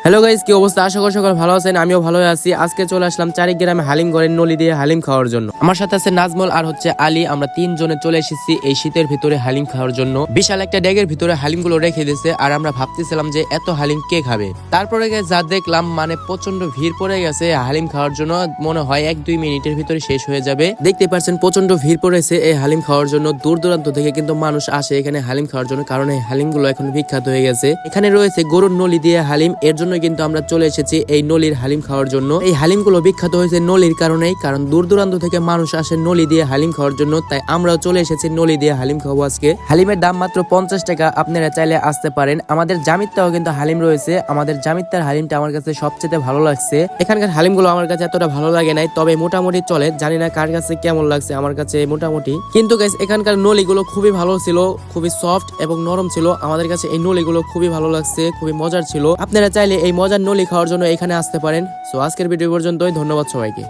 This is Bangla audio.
হ্যালো গাইস, কি অবস্থা? আশা করি সকল ভালো আছেন। আমিও ভালো আছি। আজকে চলে আসলাম চারিক গ্রামে হালিম ঘরের নলি দিয়ে হালিম খাওয়ার জন্য। আমার সাথে আছে নাজমুল আর হচ্ছে আলী। আমরা তিনজনে চলে এসেছি এই শীতের ভিতরে হালিম খাওয়ার জন্য। বিশাল একটা ড্যাগের ভিতরে হালিম গুলো রেখে দিয়েছে, আর আমরা ভাবতেছিলাম যে এত হালিম কে খাবে। তারপরে যা দেখলাম, মানে প্রচন্ড ভিড় পড়ে গেছে হালিম খাওয়ার জন্য। মনে হয় 1-2 মিনিটের ভিতরে শেষ হয়ে যাবে। দেখতে পাচ্ছেন প্রচন্ড ভিড় পড়েছে এই হালিম খাওয়ার জন্য। দূর দূরান্ত থেকে কিন্তু মানুষ আসে এখানে হালিম খাওয়ার জন্য, কারণ এই হালিম গুলো এখন বিখ্যাত হয়ে গেছে। এখানে রয়েছে গরুর নলি দিয়ে হালিম, এর জন্য কিন্তু আমরা চলে এসেছি এই নলির হালিম খাওয়ার জন্য। এই হালিম গুলো বিখ্যাত হয়েছে নলির কারণেই, কারণ দূর দূরান্ত থেকে মানুষ আসে নলি দিয়ে হালিম খাওয়ার জন্য। তাই আমরাও চলে এসেছি নলি দিয়ে হালিম খাবো আজকে। হালিমের দাম মাত্র 50 টাকা, আপনারা চাইলে আসতে পারেন। আমাদের জামিত্তাও কিন্তু হালিম রয়েছে। আমাদের জামিত্তার হালিমটা আমার কাছে সবচেয়ে ভালো লাগছে। এখানকার হালিম গুলো আমার কাছে এতটা ভালো লাগে নাই, তবে মোটামুটি চলে। জানি না কার কাছে কেমন লাগছে, আমার কাছে মোটামুটি। কিন্তু গাইস, এখানকার নলি গুলো খুবই ভালো ছিল, খুবই সফট এবং নরম ছিল। আমাদের কাছে এই নলি গুলো খুবই ভালো লাগছে, খুবই মজার ছিল। আপনারা চাইলে এই মজার নলি খাওয়ার জন্য এখানে আসতে পারেন। সো আজকের ভিডিও পর্যন্তই, ধন্যবাদ সবাইকে।